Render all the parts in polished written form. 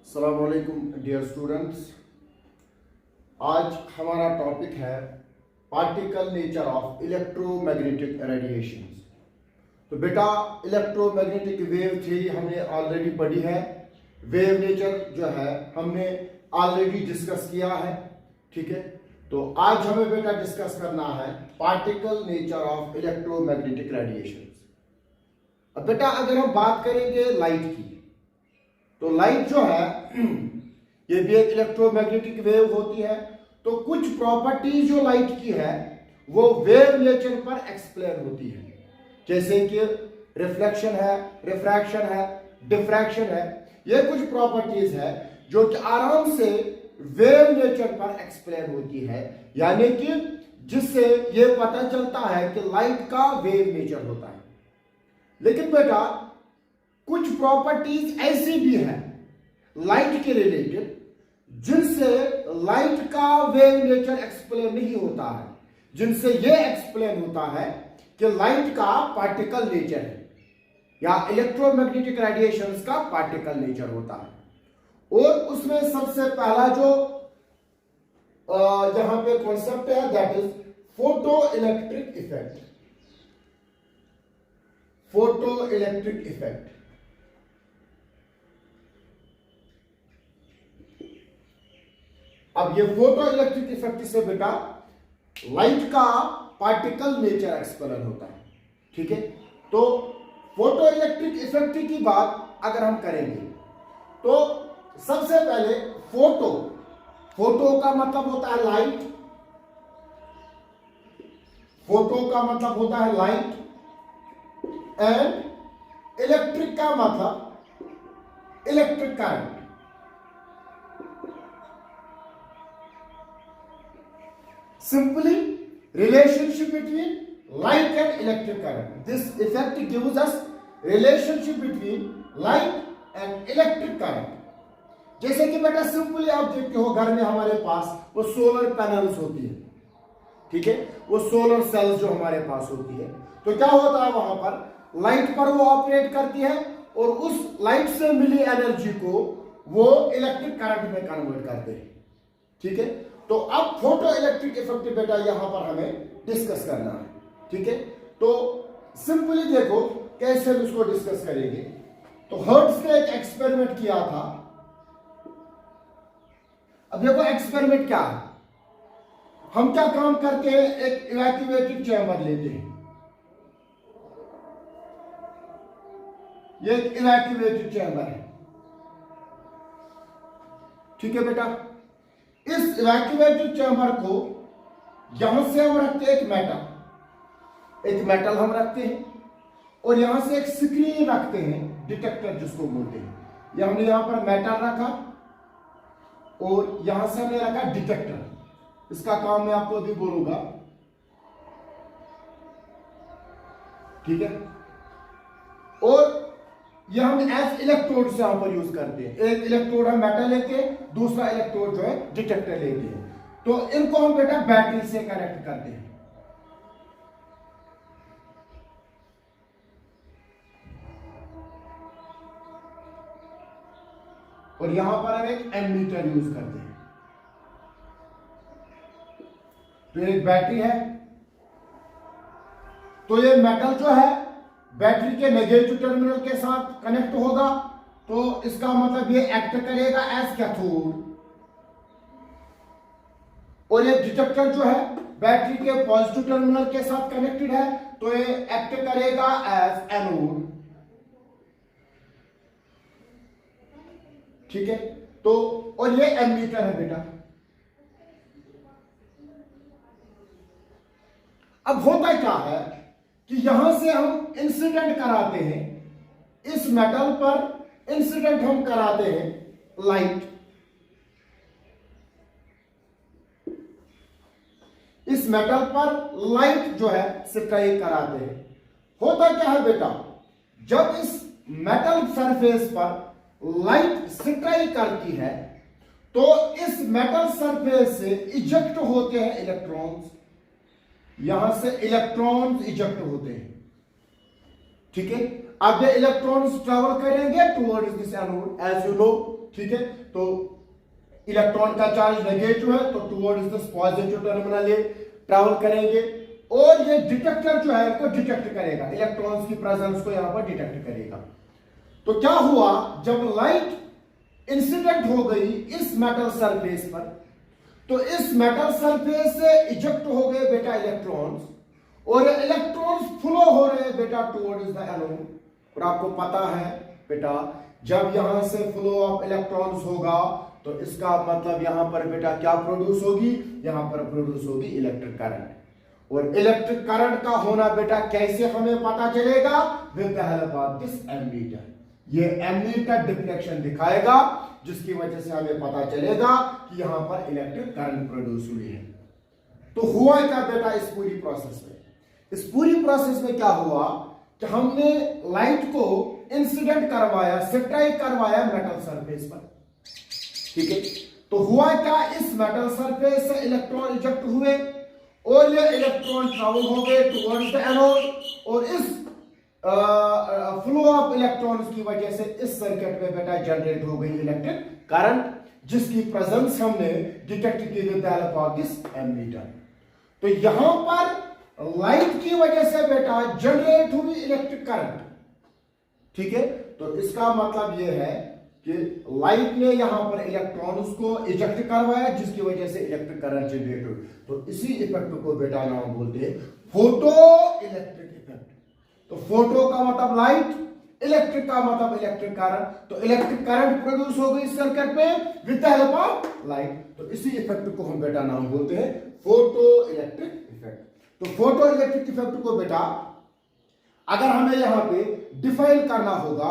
अस्सलाम वालेकुम dear students. आज हमारा टॉपिक है particle nature of electromagnetic radiations. तो बेटा इलेक्ट्रोमैग्नेटिक वेव थ्योरी हमने ऑलरेडी पढ़ी है। वेव नेचर जो है हमने ऑलरेडी डिस्कस किया है, ठीक है। तो आज हमें बेटा डिस्कस करना है particle nature of electromagnetic radiations. अब बेटा अगर हम बात करेंगे लाइट की, तो लाइट जो है ये भी एक इलेक्ट्रोमैग्नेटिक वेव होती है। तो कुछ प्रॉपर्टीज जो लाइट की है वो वेव नेचर पर एक्सप्लेन होती है, जैसे कि रिफ्लेक्शन है, रिफ्रैक्शन है, डिफ्रैक्शन है। ये कुछ प्रॉपर्टीज है जो कि आराम से वेव नेचर पर एक्सप्लेन होती है, यानी कि जिससे ये पता चलता है कि लाइट का वेव नेचर होता है। लेकिन बेटा कुछ प्रॉपर्टीज ऐसी भी हैं लाइट के रिलेटेड जिनसे लाइट का वेव नेचर एक्सप्लेन नहीं होता है, जिनसे यह एक्सप्लेन होता है कि लाइट का पार्टिकल नेचर है या इलेक्ट्रोमैग्नेटिक रेडिएशंस का पार्टिकल नेचर होता है। और उसमें सबसे पहला जो यहां पे कॉन्सेप्ट है that is photo electric effect. Photo electric effect अब ये फोटो इलेक्ट्रिक इफेक्ट से बेटा लाइट का पार्टिकल नेचर एक्सप्लेन होता है, ठीक है। तो फोटो इलेक्ट्रिक इफेक्ट की बात अगर हम करेंगे तो सबसे पहले फोटो का मतलब होता है लाइट। फोटो का मतलब होता है लाइट एंड इलेक्ट्रिक का मतलब electric current. Simply relationship between light and electric current. This effect gives us relationship between light and electric current. जैसे कि बेटा सिंपली आप देखते हो घर में हमारे पास वो सोलर पैनल्स होती है, ठीक है। वो सोलर सेल्स जो हमारे पास होती है, तो क्या होता है वहां पर लाइट पर वो ऑपरेट करती है और उस लाइट से मिली एनर्जी को वो इलेक्ट्रिक करंट में कन्वर्ट करते हैं, ठीक है। तो अब फोटो इलेक्ट्रिक इफेक्ट बेटा यहां पर हमें डिस्कस करना है, ठीक है। तो सिंपली देखो कैसे हम इसको डिस्कस करेंगे। तो हर्ट्ज ने एक एक्सपेरिमेंट किया था। अब देखो एक्सपेरिमेंट क्या है, हम क्या काम करते हैं, एक इवैक्यूएटेड चैम्बर लेते हैं। ये एक इवैक्यूएटेड चैम्बर है, ठीक है बेटा। इस इवैक्यूएटेड चैम्बर को यहां से हम रखते हैं एक मेटल हम रखते हैं और यहां से एक स्क्रीन रखते हैं, डिटेक्टर जिसको बोलते हैं। ये हमने यहां पर मेटल रखा और यहां से हमने रखा डिटेक्टर। इसका काम मैं आपको अभी बोलूंगा, ठीक है। और यह हम एज इलेक्ट्रोड से यहां पर यूज करते हैं। एक इलेक्ट्रोड हम मेटल लेते हैं, दूसरा इलेक्ट्रोड जो है डिटेक्टर लेते हैं। तो इनको हम बेटा बैटरी से कनेक्ट करते हैं। और यहां पर हम एक एमीटर यूज करते हैं। तो एक बैटरी है, तो ये मेटल जो है बैटरी के नेगेटिव टर्मिनल के साथ कनेक्ट होगा, तो इसका मतलब ये एक्ट करेगा एज कैथोड। और ये डिटेक्टर जो है बैटरी के पॉजिटिव टर्मिनल के साथ कनेक्टेड है, तो ये एक्ट करेगा एज एनोड, ठीक है। तो और ये एमीटर है बेटा। अब होता क्या है कि यहां से हम इंसिडेंट कराते हैं, इस मेटल पर इंसिडेंट हम कराते हैं लाइट। इस मेटल पर लाइट जो है स्ट्राइक कराते हैं। होता क्या है बेटा, जब इस मेटल सरफेस पर लाइट स्ट्राइक करती है तो इस मेटल सरफेस से इजेक्ट होते हैं इलेक्ट्रॉन्स। यहां से इलेक्ट्रॉन्स इजेक्ट होते हैं, ठीक है। अब ये इलेक्ट्रॉन्स ट्रेवल करेंगे towards this anode. As you know ठीक है, तो इलेक्ट्रॉन का चार्ज नेगेटिव है तो टुवर्ड्स दिस पॉजिटिव टर्मिनल ये ट्रैवल करेंगे और ये डिटेक्टर जो है इनको डिटेक्ट करेगा, इलेक्ट्रॉन्स की प्रेजेंस को यहां पर डिटेक्ट करेगा। तो क्या हुआ, जब लाइट इंसिडेंट हो गई इस मेटल सरफेस पर, तो इस मेटल सरफेस से इजेक्ट हो गए बेटा इलेक्ट्रॉन्स, और इलेक्ट्रॉन्स फ्लो हो रहे हैं बेटा टुवर्ड्स द एनोड। और आपको पता है बेटा, जब यहां से फ्लो ऑफ इलेक्ट्रॉन्स होगा तो इसका मतलब यहां पर बेटा क्या प्रोड्यूस होगी, यहां पर प्रोड्यूस होगी इलेक्ट्रिक करंट। और इलेक्ट्रिक करंट का होना बेटा कैसे हमें पता चलेगा, वे पहले बात किस एमीटर, ये एमीटर डिफ्लेक्शन दिखाएगा, जिसकी वजह से हमें पता चलेगा कि यहां पर इलेक्ट्रिक करंट प्रोड्यूस हुई है। तो हुआ क्या बेटा इस पूरी प्रोसेस में, इस पूरी प्रोसेस में क्या हुआ कि हमने लाइट को इंसिडेंट करवाया, स्ट्राइक करवाया मेटल सरफेस पर, ठीक है। तो हुआ क्या, इस मेटल सरफेस से इलेक्ट्रॉन इजेक्ट हुए और ये इलेक्ट्रॉन ट्रैवल हो गए टुवर्ड्स द एनोड, और इस फ्लो ऑफ इलेक्ट्रॉन्स की वजह से इस सर्किट में बेटा जनरेट हो गई इलेक्ट्रिक करंट, जिसकी प्रेजेंस हमने डिटेक्ट की with the help of this ammeter. तो यहां पर लाइट की वजह से बेटा जनरेट हुई इलेक्ट्रिक करंट, ठीक है। तो इसका मतलब यह है कि लाइट ने यहां पर इलेक्ट्रॉन्स को इजेक्ट करवाया, जिसकी वजह से इलेक्ट्रिक करंट जनरेट हुई। तो इसी इफेक्ट को बेटा नाम बोलते हैं फोटो इलेक्ट्रिक इफेक्ट। तो फोटो का मतलब लाइट, इलेक्ट्रिक का मतलब इलेक्ट्रिक करंट। तो इलेक्ट्रिक करंट प्रोड्यूस हो गई इस सर्किट में with the help of light. तो इसी इफेक्ट को हम बेटा नाम बोलते हैं फोटो इलेक्ट्रिक इफेक्ट। तो फोटो इलेक्ट्रिक इफेक्ट को बेटा अगर हमें यहां पे डिफाइन करना होगा,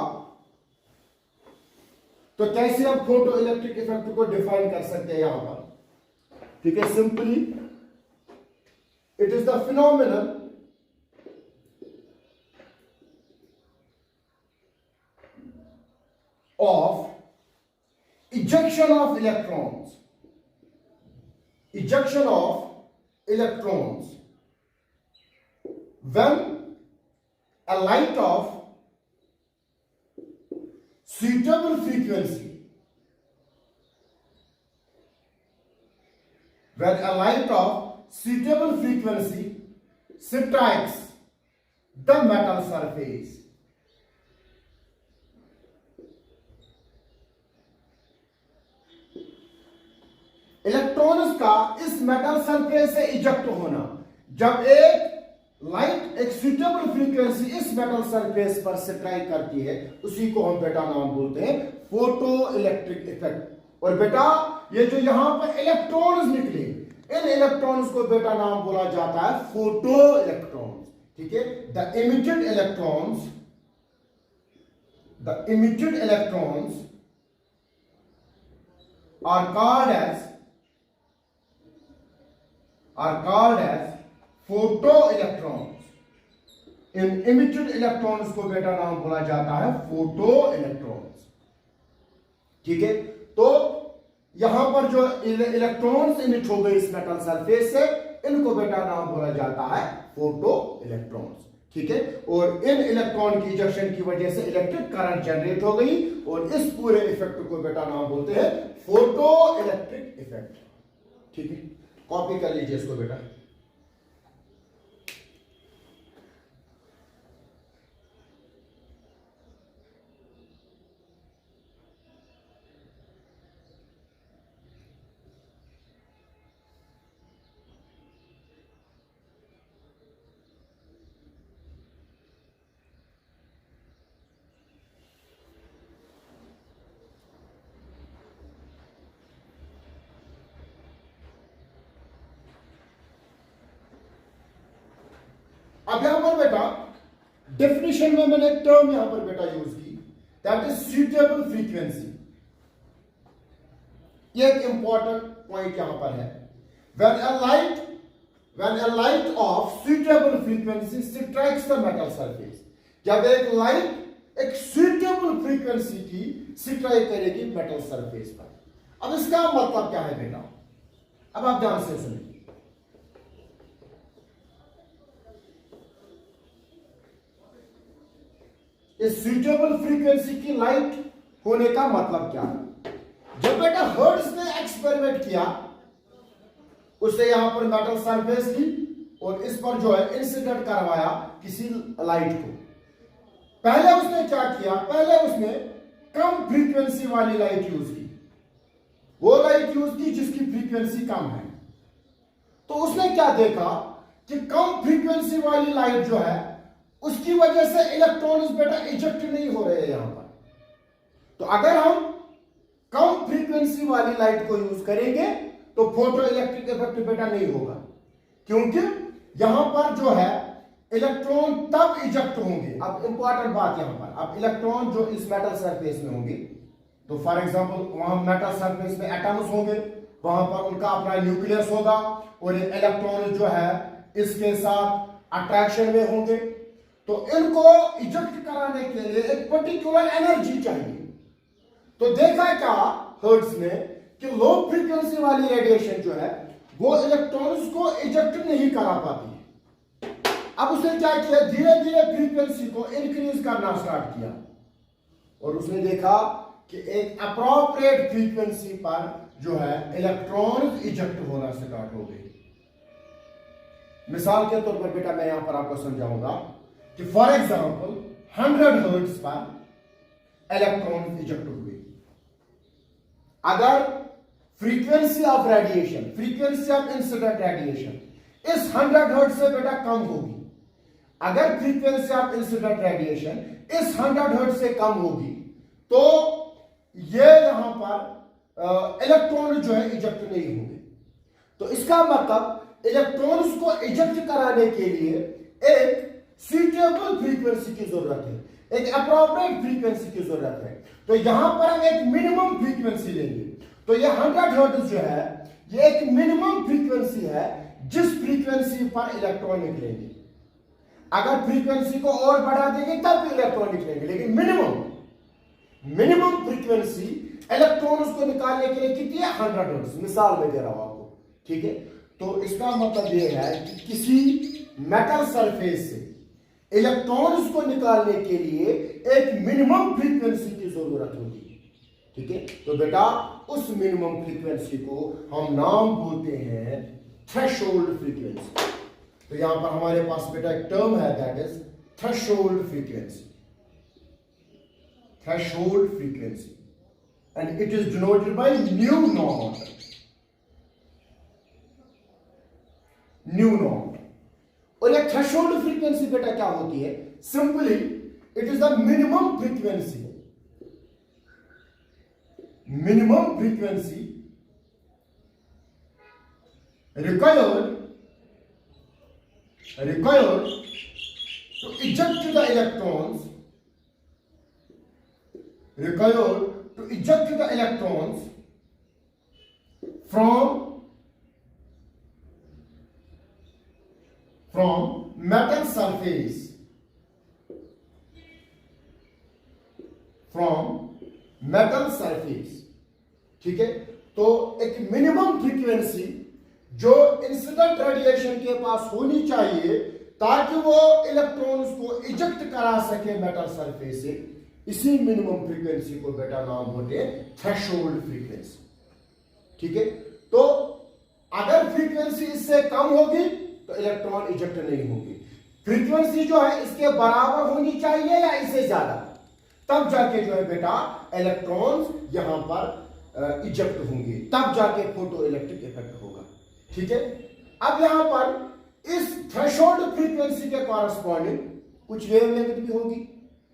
तो कैसे हम फोटो इलेक्ट्रिक इफेक्ट को डिफाइन कर सकते हैं यहां पर, ठीक है। Simply it is the phenomenon of ejection of electrons when a light of suitable frequency strikes the metal surface. Electrons का इस मेटल सरफेस से इजेक्ट होना, जब एक लाइट एक सुटेबल फ्रीक्वेंसी इस मेटल सरफेस पर स्ट्राइक करती है, उसी को हम बेटा नाम बोलते हैं फोटो इलेक्ट्रिक इफेक्ट। और बेटा ये जो यहां पर इलेक्ट्रॉन्स निकले, इन इलेक्ट्रॉन्स को बेटा नाम बोला जाता है फोटो इलेक्ट्रॉन्स, ठीक है। The emitted electrons are called as photoelectrons। In emitted electrons को बेटा नाम बोला जाता है photoelectrons, ठीक है। तो यहां पर जो इलेक्ट्रॉन्स इमिट हो गए इस मेटल सरफेस से, इनको बेटा नाम बोला जाता है फोटोइलेक्ट्रॉन्स, ठीक है। और इन इलेक्ट्रॉन की इजेक्शन की वजह से इलेक्ट्रिक करंट जनरेट हो गई, और इस पूरे इफेक्ट को बेटा नाम बोलते हैं फोटो इलेक्ट्रिक इफेक्ट, ठीक है। कॉपी कर लीजिए इसको बेटा। अब यहां पर बेटा डेफिनेशन में मैंने एक टर्म यहां पर बेटा यूज की, दैट इज सुटेबल फ्रीक्वेंसी। ये एक इंपॉर्टेंट पॉइंट यहां पर है। When a light of suitable frequency strikes the metal surface, जब एक लाइट एक सुटेबल फ्रीक्वेंसी की स्ट्राइक करेगी मेटल सरफेस पर। अब इसका मतलब क्या है बेटा, अब आप ध्यान से सुनिए। इस सुटेबल फ्रीक्वेंसी की लाइट होने का मतलब क्या है, जब बेटा हर्ट्ज ने एक्सपेरिमेंट किया, उसने यहां पर मेटल सरफेस ली और इस पर जो है इंसिडेंट करवाया किसी लाइट को। पहले उसने क्या किया, पहले उसने कम फ्रीक्वेंसी वाली लाइट यूज की, वो लाइट यूज की जिसकी फ्रीक्वेंसी कम है। तो उसने क्या देखा कि कम फ्रीक्वेंसी वाली लाइट जो है उसकी वजह से इलेक्ट्रॉन्स बेटा इजेक्ट नहीं हो रहे हैं यहां पर। तो अगर हम कम फ्रीक्वेंसी वाली लाइट को यूज करेंगे तो फोटो इलेक्ट्रिक इफेक्ट बेटा नहीं होगा, क्योंकि यहां पर जो है इलेक्ट्रॉन तब इजेक्ट होंगे। अब इंपॉर्टेंट बात यहां पर, अब इलेक्ट्रॉन जो इस मेटल सरफेस में होंगे, तो फॉर एग्जांपल वहां मेटल सरफेस में एटम्स होंगे, वहां पर उनका अपना न्यूक्लियस होगा और ये इलेक्ट्रॉन जो है इसके साथ अट्रैक्शन में होंगे। तो इनको इजेक्ट कराने के लिए एक पर्टिकुलर एनर्जी चाहिए। तो देखा क्या हर्ट्ज ने कि लो फ्रीक्वेंसी वाली रेडिएशन जो है वो इलेक्ट्रॉन्स को इजेक्ट नहीं करा पाती। अब उसने क्या किया, धीरे धीरे फ्रीक्वेंसी को इंक्रीज करना स्टार्ट किया और उसने देखा कि एक अप्रोप्रिएट फ्रीक्वेंसी पर जो है इलेक्ट्रॉन्स इजेक्ट होना स्टार्ट हो गए। मिसाल के तौर पर बेटा मैं यहां पर आपको समझाऊंगा कि फॉर एग्जांपल 100 हर्ट्ज पर इलेक्ट्रॉन इजेक्ट हुए। अगर frequency of radiation, frequency of incident radiation इस 100 हर्ट्ज से बेटा कम होगी, अगर फ्रीक्वेंसी ऑफ इंसिडेंट रेडिएशन इस 100 हर्ट्ज से कम होगी तो ये यहां पर इलेक्ट्रॉन जो है इजेक्ट नहीं होंगे। तो इसका मतलब इलेक्ट्रॉन्स को इजेक्ट कराने के लिए एक सूटेबल फ्रीक्वेंसी की जरूरत है, एक अप्रोप्रिएट फ्रीक्वेंसी की जरूरत है। तो यहां पर हम एक मिनिमम फ्रीक्वेंसी लेंगे। तो ये 100 हर्ट्ज जो है ये एक मिनिमम फ्रीक्वेंसी है जिस फ्रीक्वेंसी पर इलेक्ट्रॉन निकलेंगे। अगर फ्रीक्वेंसी को और बढ़ा देंगे तब इलेक्ट्रॉन निकलेंगे, लेकिन मिनिमम फ्रीक्वेंसी इलेक्ट्रॉन्स को निकालने के लिए कितनी है, 100 हर्ट्ज। मिसाल में दे रहा हूं आपको, ठीक है। तो इसका मतलब यह है कि किसी मेटल सरफेस से इलेक्ट्रॉन्स को निकालने के लिए एक मिनिमम फ्रीक्वेंसी की जरूरत होती है, ठीक है। तो बेटा उस मिनिमम फ्रीक्वेंसी को हम नाम बोलते हैं थ्रेशोल्ड फ्रीक्वेंसी। तो यहां पर हमारे पास बेटा एक टर्म है that is threshold frequency, threshold frequency, and it is denoted by new not, new not. और एक थ्रेशोल्ड फ्रीक्वेंसी बेटा क्या होती है, simply it is the minimum frequency, minimum frequency required to eject the electrons, required to eject the electrons from metal surface, from metal surface, ठीक है। तो एक मिनिमम फ्रीक्वेंसी जो इंसिडेंट रेडिएशन के पास होनी चाहिए ताकि वो इलेक्ट्रॉन्स को इजेक्ट करा सके मेटल सरफेस से, इसी मिनिमम फ्रीक्वेंसी को बेटा नाम होते हैं थ्रेशोल्ड फ्रीक्वेंसी, ठीक है। तो अगर फ्रीक्वेंसी इससे कम होगी तो इलेक्ट्रॉन इजेक्ट नहीं होगी। फ्रीक्वेंसी जो है इसके बराबर होनी चाहिए या इससे ज्यादा, तब जाके जो है बेटा इलेक्ट्रॉन्स यहां पर इजेक्ट होंगे, तब जाके फोटो इलेक्ट्रिक इफेक्ट होगा, ठीक है। अब यहां पर इस थ्रेशोल्ड फ्रीक्वेंसी के कॉरस्पॉन्डिंग कुछ वेवलेंथ भी होगी।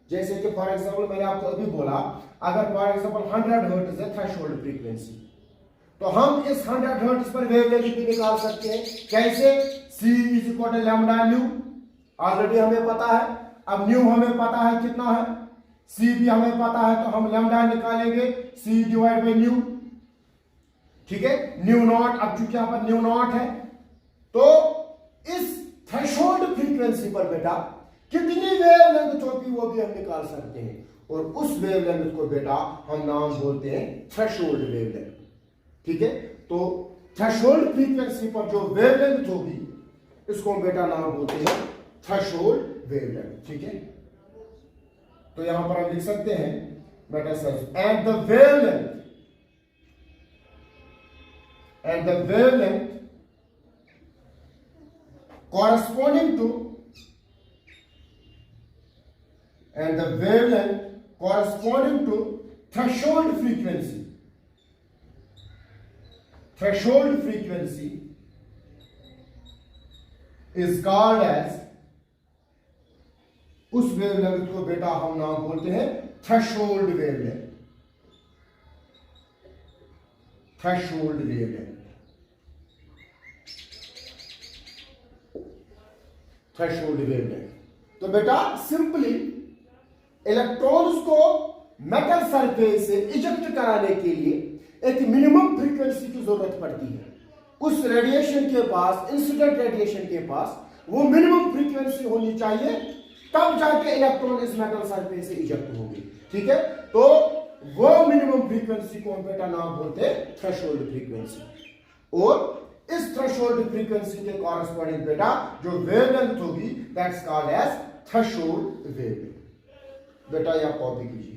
जैसे कि फॉर एग्जांपल मैंने आपको अभी बोला, अगर फॉर एग्जांपल 100 हर्ट्ज है थ्रेशोल्ड फ्रीक्वेंसी, तो हम इस 100 हर्ट्ज पर वेवलेंथ भी निकाल सकते हैं। कैसे, C = लैम्डा न्यू, ऑलरेडी हमें पता है। अब न्यू हमें पता है कितना है, C भी हमें पता है, तो हम लैम्डा निकालेंगे C डिवाइड बाय न्यू, ठीक है। न्यू नॉट, अब चूंकि यहां पर न्यू नॉट है, तो इस थ्रेशोल्ड फ्रीक्वेंसी पर बेटा कितनी वेवलेंथ होगी वो भी हम निकाल सकते हैं, और उस वेवलेंथ को बेटा हम नाम बोलते हैं थ्रेशोल्ड वेवलेंथ, ठीक है। तो थ्रेशोल्ड फ्रीक्वेंसी पर जो वेवलेंथ होगी इसको हम बेटा नाम बोलते हैं थ्रेशोल्ड वेवलेंथ, ठीक है। तो यहां पर हम लिख सकते हैं बेटा sir, at the wavelength and the wavelength corresponding to threshold frequency. Threshold frequency is called as, उस वेवलेंथ को बेटा हम नाम बोलते हैं threshold wavelength. Threshold wavelength. Threshold wavelength. तो बेटा सिंपली इलेक्ट्रॉन्स को मेटल सरफेस से इजेक्ट कराने के लिए एक मिनिमम फ्रीक्वेंसी की जरूरत पड़ती है. उस रेडिएशन के पास, इंसिडेंट रेडिएशन के पास वो मिनिमम फ्रीक्वेंसी होनी चाहिए, तब जाके इलेक्ट्रॉन इस मेटल सरफेस से इजेक्ट होगी. ठीक है, तो वो मिनिमम फ्रीक्वेंसी को हम बेटा नाम बोलते हैं थ्रेशोल्ड फ्रीक्वेंसी. और इस थ्रेशोल्ड फ्रीक्वेंसी के कॉरेस्पॉन्डिंग बेटा जो वेवलेंथ होगी that's called as threshold wavelength. बेटा यह कॉपी कीजिए.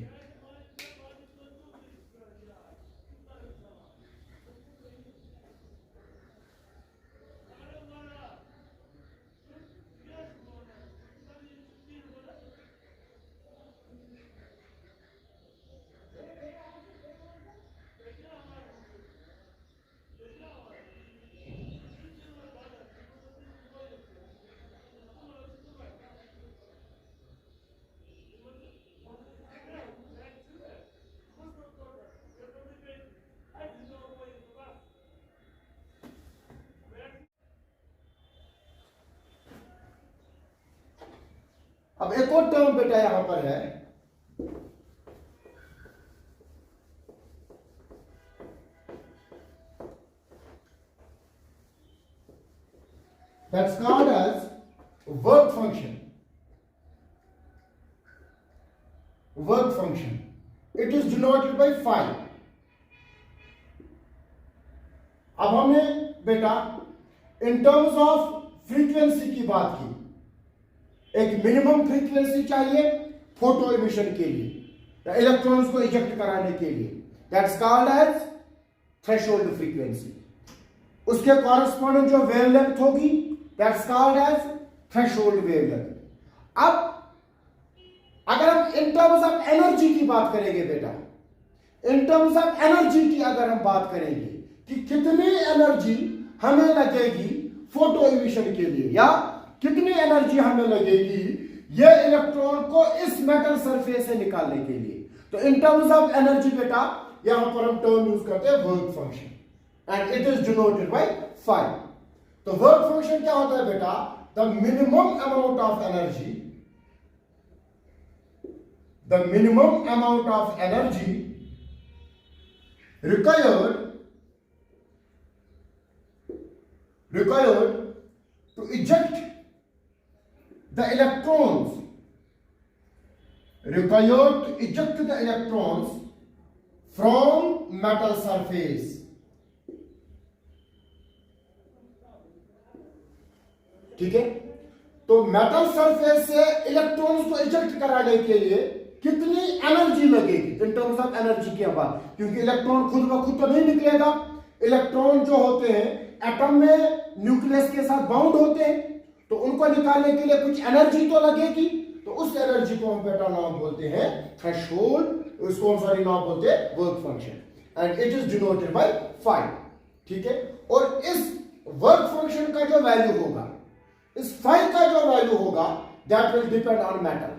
अब एक और टर्म बेटा यहां पर है, that's called as work function. Work function. It is denoted by phi. अब हमने बेटा इन टर्म्स ऑफ फ्रीक्वेंसी की बात की. एक मिनिमम फ्रीक्वेंसी चाहिए फोटो एमिशन के लिए, इलेक्ट्रॉन्स को इजेक्ट कराने के लिए, that's called as threshold frequency. उसके कॉरेस्पॉन्डिंग जो वेवलेंथ होगी that's called as threshold wavelength. अब अगर हम इन टर्म्स ऑफ एनर्जी की बात करेंगे बेटा, इन टर्म्स ऑफ एनर्जी की अगर हम बात करेंगे कि कितनी एनर्जी हमें लगेगी फोटो एमिशन के लिए, या कितनी एनर्जी हमें लगेगी ये इलेक्ट्रॉन को इस मेटल सरफेस से निकालने के लिए, तो इन टर्म्स ऑफ एनर्जी बेटा यहां पर हम टर्म यूज करते हैं work function and it is denoted by phi. तो वर्क फंक्शन क्या होता है बेटा? The minimum amount of energy, the minimum amount of energy required to eject the electrons, required to eject the electrons from metal surface. ठीक है, तो metal surface से electrons को इजेक्ट कराने के लिए कितनी एनर्जी लगेगी इन टर्म्स ऑफ एनर्जी की बात, क्योंकि इलेक्ट्रॉन खुद ब खुद तो नहीं निकलेगा. इलेक्ट्रॉन जो होते हैं एटम में न्यूक्लियस के साथ बाउंड होते हैं, तो उनको निकालने के लिए कुछ एनर्जी तो लगेगी. तो उस एनर्जी को हम बेटा नाम बोलते हैं थ्रेशोल्ड, उसको हम सॉरी नाम बोलते हैं work function and it is denoted by phi. ठीक है, और इस वर्क फंक्शन का जो वैल्यू होगा, इस phi का जो वैल्यू होगा that will depend on metal.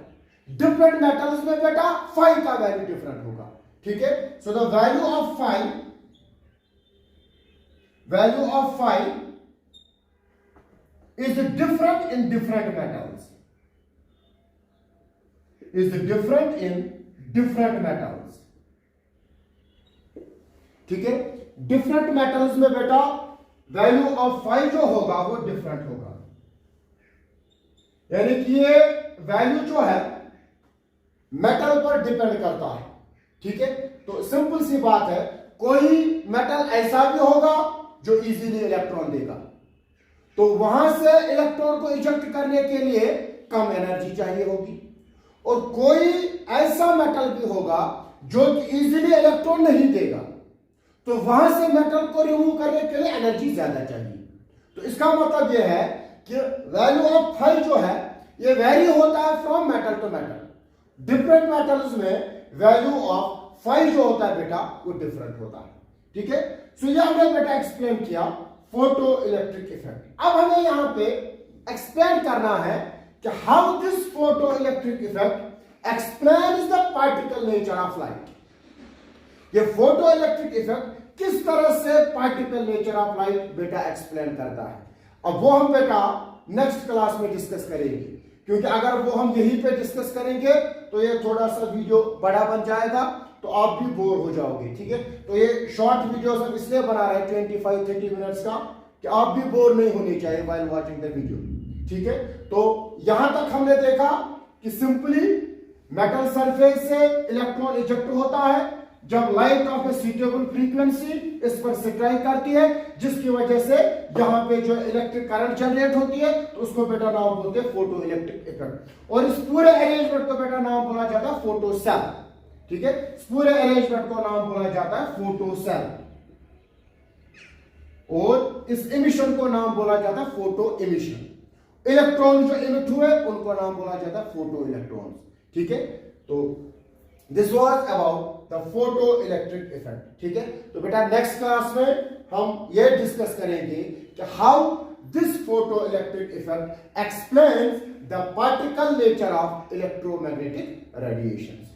Different metals में बेटा phi का वैल्यू डिफरेंट होगा. ठीक है, so the value of phi is different in different metals. ठीक है, डिफरेंट मेटल्स में बेटा वैल्यू ऑफ phi जो होगा वो डिफरेंट होगा. यानी कि ये वैल्यू जो है मेटल पर डिपेंड करता है. ठीक है, तो सिंपल सी बात है, कोई मेटल ऐसा भी होगा जो इजीली इलेक्ट्रॉन देगा, तो वहां से इलेक्ट्रॉन को इजेक्ट करने के लिए कम एनर्जी चाहिए होगी. और कोई ऐसा मेटल भी होगा जो कि इजीली इलेक्ट्रॉन नहीं देगा, तो वहां से मेटल को रिमूव करने के लिए एनर्जी ज्यादा चाहिए। तो इसका मतलब यह है कि वैल्यू ऑफ फाई जो है ये वेरी होता है from metal to metal. Different metals में वैल्यू ऑफ फाई जो होता है बेटा वो डिफरेंट होता है। ठीक है, सो ये हमने बेटा एक्सप्लेन किया फोटो इलेक्ट्रिक इफेक्ट। अब हमें यहां पे एक्सप्लेन करना है कि how this photo electric effect explains the particle nature of light. ये फोटो इलेक्ट्रिक इफेक्ट किस तरह से पार्टिकल नेचर ऑफ लाइट बेटा एक्सप्लेन करता है। अब वो हम बेटा नेक्स्ट क्लास में डिस्कस करेंगे, क्योंकि अगर वो हम यहीं पे डिस्कस करेंगे तो ये थोड़ा सा वीडियो बड़ा बन जाएगा, तो आप भी बोर हो जाओगे। ठीक है, तो ये शॉर्ट वीडियोस हम इसलिए बना रहे हैं 25-30 मिनट्स का, कि आप भी बोर नहीं होने चाहिए व्हाइल वाचिंग द वीडियो। ठीक है, तो यहां तक हमने देखा कि सिंपली मेटल सरफेस से इलेक्ट्रॉन इजेक्ट होता है जब light of a suitable frequency इस पर स्ट्राइक करती है, जिसकी वजह से यहां पे जो इलेक्ट्रिक करंट जनरेट होती है, तो उसको बेटा नाम बोलते हैं फोटो इलेक्ट्रिक इफेक्ट। और इस पूरे अरेंजमेंट को बेटा नाम बोला जाता है फोटो सेल। ठीक है, इस पूरे अरेंजमेंट को नाम बोला जाता है फोटो सेल, और इस इमिशन को नाम बोला जाता है फोटो इमिशन। इलेक्ट्रॉन जो इमिट हुए उनको नाम बोला जाता है फोटो इलेक्ट्रॉन्स। ठीक है, तो this was about the photo electric effect. ठीक है, तो बेटा नेक्स्ट क्लास में हम ये डिस्कस करेंगे कि how this photo electric effect explains the particle nature of electromagnetic radiations.